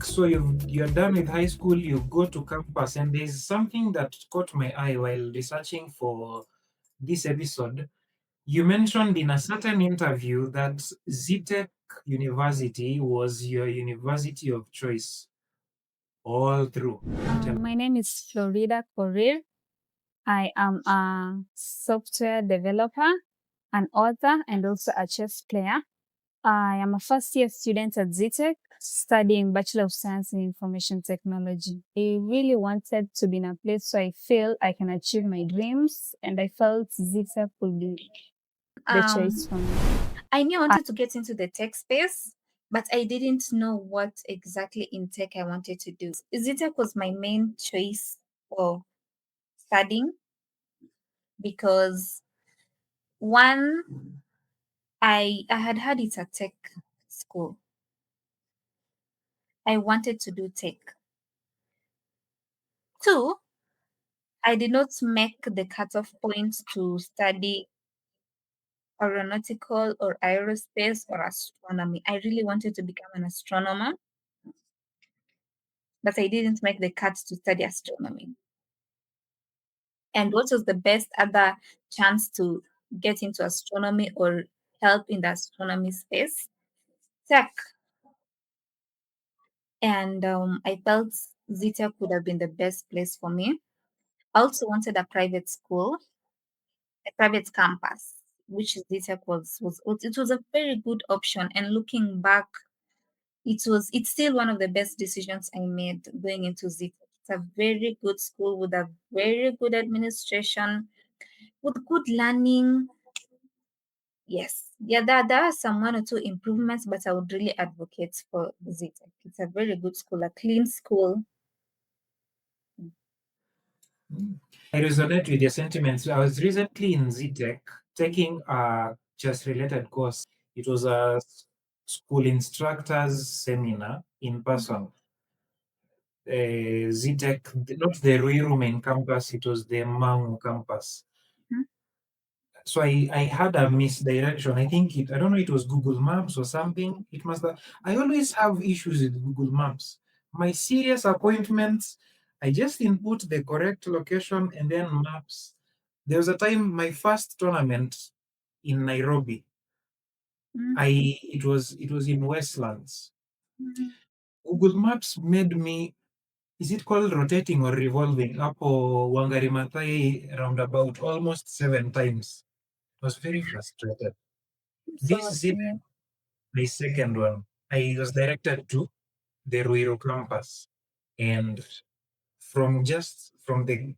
So you're done with high school, you go to campus, and there's something that caught my eye while researching for this episode. You mentioned in a certain interview that Zetech University was your university of choice all through. My name is Florida Korir. I am a software developer, an author, and also a chess player. I am a first year student at Zetech, studying Bachelor of Science in Information Technology. I really wanted to be in a place where I feel I can achieve my dreams, and I felt Zetech would be the choice Um, for me. I knew I wanted to get into the tech space, but I didn't know what exactly in tech I wanted to do. Zetech was my main choice for studying because one, I had heard it's a tech school. I wanted to do tech. Two, I did not make the cutoff point to study aeronautical or aerospace or astronomy. I really wanted to become an astronomer, but I didn't make the cut to study astronomy. And what was the best other chance to get into astronomy or help in the astronomy space? Tech. And I felt Zetech would have been the best place for me. I also wanted a private school, a private campus, which Zetech was. It was a very good option. And looking back, it's still one of the best decisions I made going into Zetech. It's a very good school with a very good administration, with good learning. Yes. Yeah, there are some one or two improvements, but I would really advocate for Zetech. It's a very good school, a clean school. I resonate with your sentiments. I was recently in Zetech taking a chess related course. It was a school instructors seminar in person. Zetech, not the Ruiru main campus, it was the Mangu campus. Mhm. So I had a misdirection. I don't know, it was Google Maps or something. It must have, I always have issues with Google Maps. My serious appointments, I just input the correct location and then maps. There was a time my first tournament in Nairobi. Mhm. It was in Westlands. Mhm. Google Maps made me, is it called rotating or revolving up or Wangari Maathai roundabout almost 7 times. I was very frustrated. This So, is it, yeah. my second one. I was directed to the Ruiru campus, and from the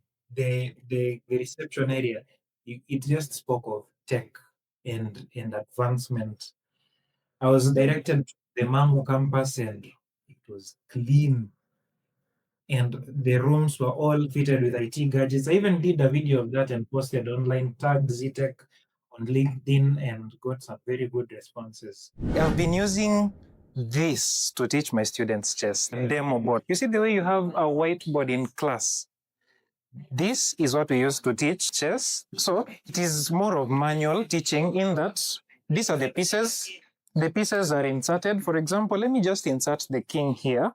reception area, it just spoke of tech and advancement. I was directed to the Mangu campus, and it was clean, and the rooms were all fitted with IT gadgets. I even did a video of that and posted online, tagged Zetech on LinkedIn, and got some very good responses. I've been using this to teach my students chess, demo board. You see the way you have a whiteboard in class? This is what we use to teach chess. So it is more of manual teaching in that these are the pieces. The pieces are inserted. For example, let me just insert the king here,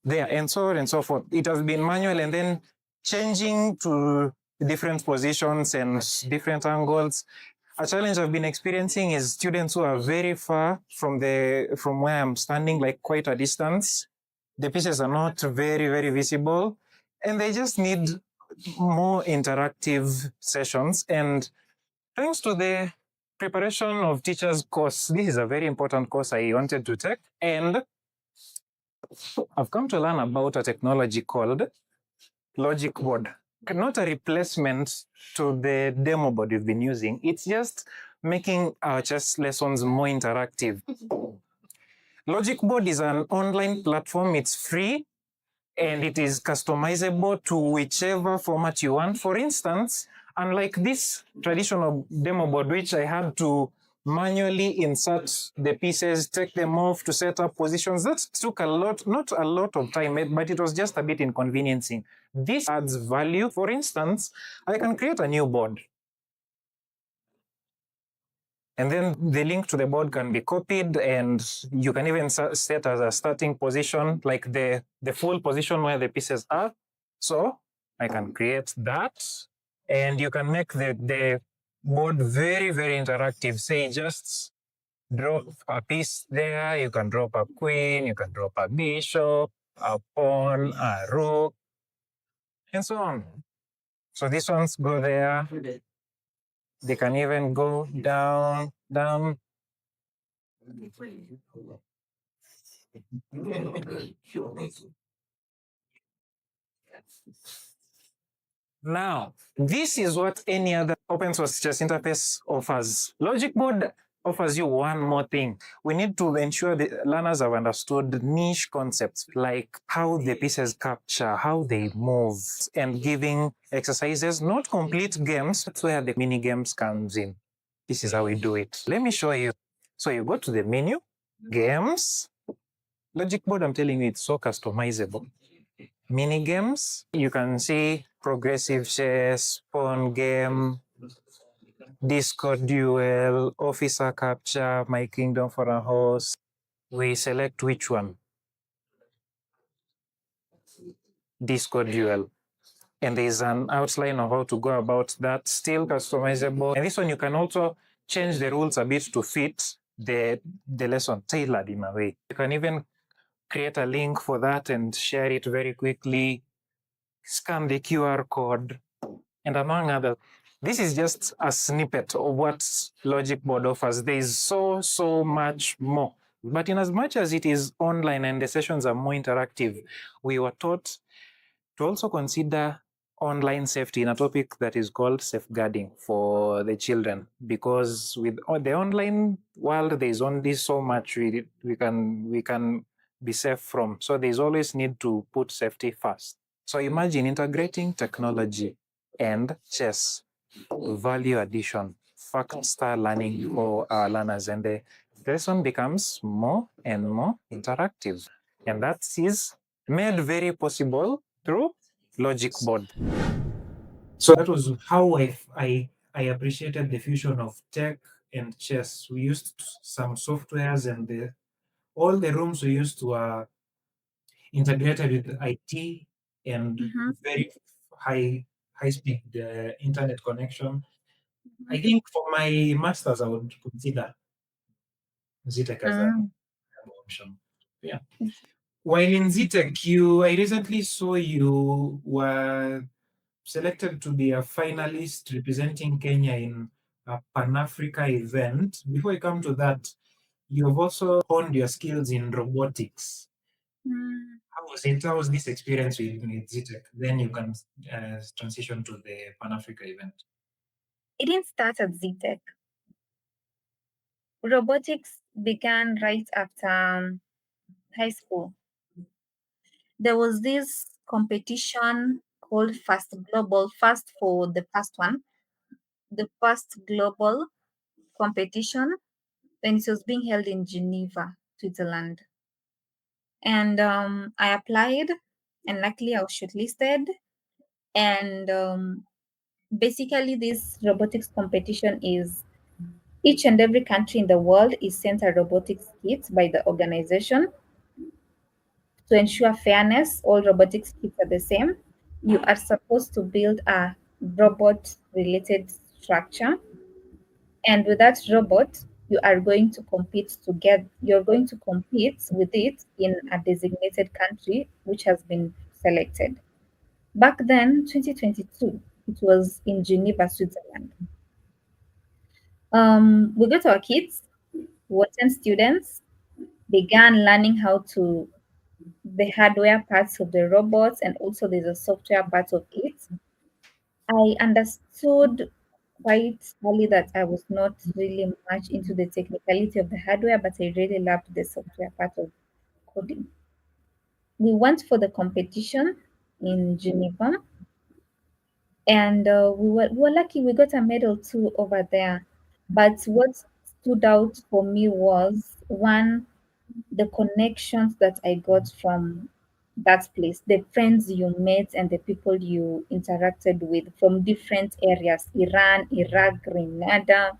there, and so on and so forth. It has been manual, and then changing to different positions and different angles. A challenge I've been experiencing is students who are very far from where I'm standing, like quite a distance. The pieces are not very, very visible, and they just need more interactive sessions. And thanks to the preparation of teachers course, this is a very important course I wanted to take, and I've come to learn about a technology called logic board. Not a replacement to the demo board you've been using. It's just making our chess lessons more interactive. Logic board is an online platform. It's free and it is customizable to whichever format you want. For instance, unlike this traditional demo board, which I had to manually insert the pieces, take them off to set up positions, that took a lot, not a lot of time, but it was just a bit inconveniencing. This adds value. For instance, I can create a new board. And then the link to the board can be copied, and you can even set as a starting position, like the full position where the pieces are. So I can create that, and you can make the board very, very interactive. Say just drop a piece there, you can drop a queen, you can drop a bishop, a pawn, a rook, and so on. So these ones go there. They can even go down, down. Now, this is what any other open source chess interface offers. Logic board offers you one more thing. We need to ensure the learners have understood niche concepts like how the pieces capture, how they move, and giving exercises, not complete games. That's where the mini games comes in. This is how we do it. Let me show you. So you go to the menu, games. Logic board, I'm telling you, it's so customizable. Mini games, you can see progressive chess, pawn game, disco duel, officer capture, my kingdom for a horse. We select which one? Disco duel. And there's an outline of how to go about that, still customizable. And this one, you can also change the rules a bit to fit the lesson, tailored in a way. You can even create a link for that and share it very quickly, scan the QR code, and among others. This is just a snippet of what Logic Board offers. There is so much more. But in as much as it is online and the sessions are more interactive, we were taught to also consider online safety in a topic that is called safeguarding for the children, because with the online world, there is only so much we can be safe from. So there's always need to put safety first. So imagine integrating technology and chess, value addition, faster learning for our learners, and the lesson becomes more and more interactive. And that is made very possible through Logic Board. So that was how I appreciated the fusion of tech and chess. We used some softwares, and all the rooms we used to integrated with IT and very high speed internet connection. I think for my masters, I would consider Zetech as an option. Yeah. While in Zetech, I recently saw you were selected to be a finalist representing Kenya in a Pan Africa event. Before I come to that, you have also honed your skills in robotics. How was it? How was this experience with Zetech? Then you can transition to the Pan Africa event. It didn't start at Zetech. Robotics began right after high school. There was this competition called Fast Global, Fast for the first one, the first global competition, and it was being held in Geneva, Switzerland. And I applied, and luckily I was shortlisted. And basically, this robotics competition is each and every country in the world is sent a robotics kit by the organization. To ensure fairness, all robotics kits are the same. You are supposed to build a robot related structure. And with that robot, you are going to compete you're going to compete with it in a designated country which has been selected. Back then, 2022, it was in Geneva, Switzerland. We got our kits, we were 10 students, began learning how to the hardware parts of the robots, and also there's a software part of it. I understood quite early that I was not really much into the technicality of the hardware, but I really loved the software part of coding. We went for the competition in Geneva, and we were lucky we got a medal too over there. But what stood out for me was one, the connections that I got from that place, the friends you met and the people you interacted with from different areas, Iran, Iraq, Grenada.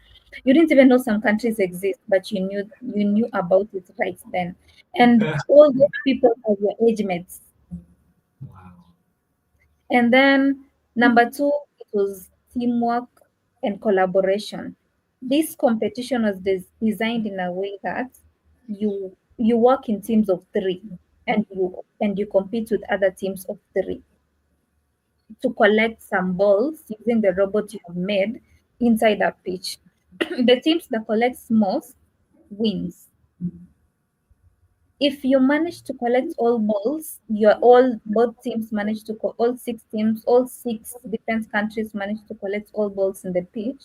You didn't even know some countries exist, but you knew about it right then. And all those people are your age mates. And then number two, it was teamwork and collaboration. This competition was designed in a way that you work in teams of three, and you compete with other teams of three to collect some balls using the robot you have made inside a pitch. The teams that collects most wins. If you manage to collect all balls, both teams manage to all six teams, all six defense countries manage to collect all balls in the pitch,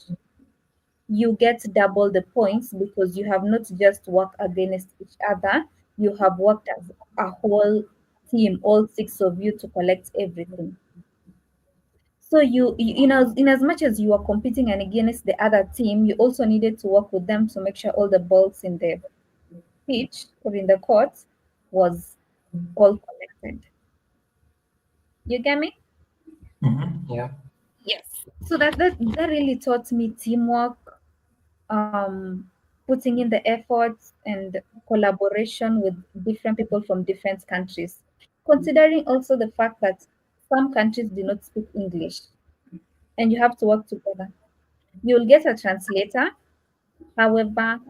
you get double the points because you have not just worked against each other, you have worked as a whole team, all six of you, to collect everything. So in as much as you are competing and against the other team, you also needed to work with them to make sure all the balls in the pitch or in the court was all collected. You get me? Yeah. Yes. So that really taught me teamwork, putting in the efforts and collaboration with different people from different countries. Considering also the fact that some countries do not speak English and you have to work together. You'll get a translator. However,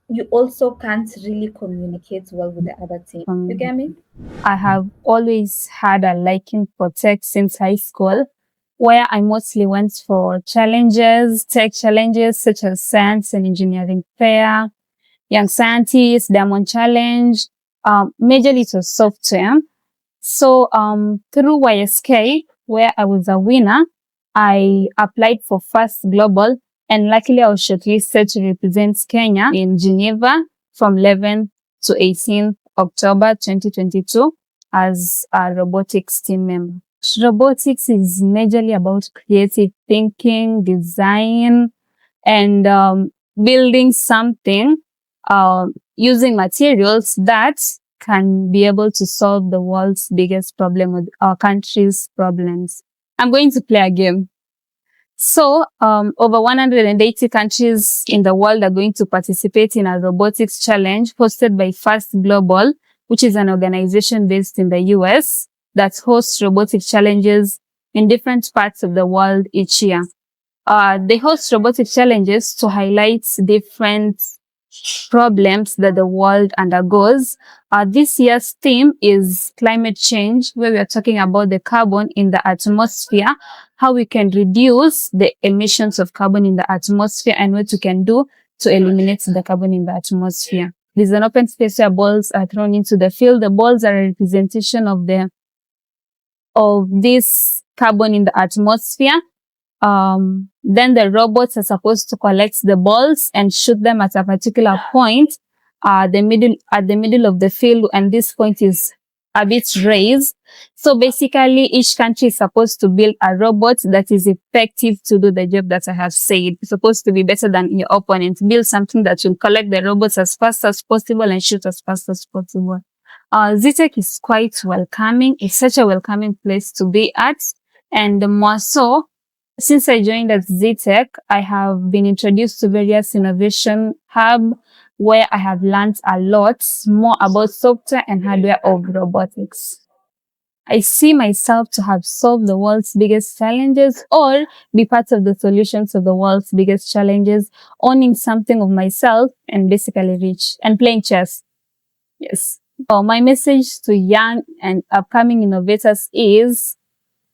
you also can't really communicate well with the other team. You get me? I have always had a liking for tech since high school, where I mostly went for challenges, tech challenges such as science and engineering fair, young scientist, diamond challenge. Majorly it was software. So through Y.Sc, where I was a winner, I applied for First Global, and luckily I was shortlisted to represent Kenya in Geneva from 11th to 18th October 2022 as a robotics team member. Robotics is majorly about creative thinking, design, and building something using materials that can be able to solve the world's biggest problem with our country's problems. I'm going to play a game. So, over 180 countries in the world are going to participate in a robotics challenge hosted by First Global, which is an organization based in the US that hosts robotics challenges in different parts of the world each year. They host robotic challenges to highlight different problems that the world undergoes. This year's theme is climate change, where we are talking about the carbon in the atmosphere, how we can reduce the emissions of carbon in the atmosphere, and what we can do to eliminate the carbon in the atmosphere. There's an open space where balls are thrown into the field. The balls are a representation of this carbon in the atmosphere. Then the robots are supposed to collect the balls and shoot them at a particular point, at the middle of the field, and this point is a bit raised. So basically, each country is supposed to build a robot that is effective to do the job that I have said. It's supposed to be better than your opponent. Build something that will collect the robots as fast as possible and shoot as fast as possible. Zetech is quite welcoming. It's such a welcoming place to be at, and more so, since I joined at Zetech, I have been introduced to various innovation hub where I have learned a lot more about software and hardware of robotics. I see myself to have solved the world's biggest challenges or be part of the solutions of the world's biggest challenges, owning something of myself and basically rich and playing chess. Yes. My message to young and upcoming innovators is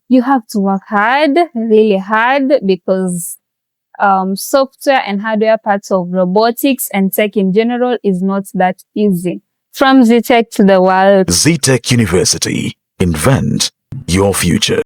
you have to work hard, really hard, because software and hardware parts of robotics and tech in general is not that easy. From Zetech to the world. Zetech University. Invent your future.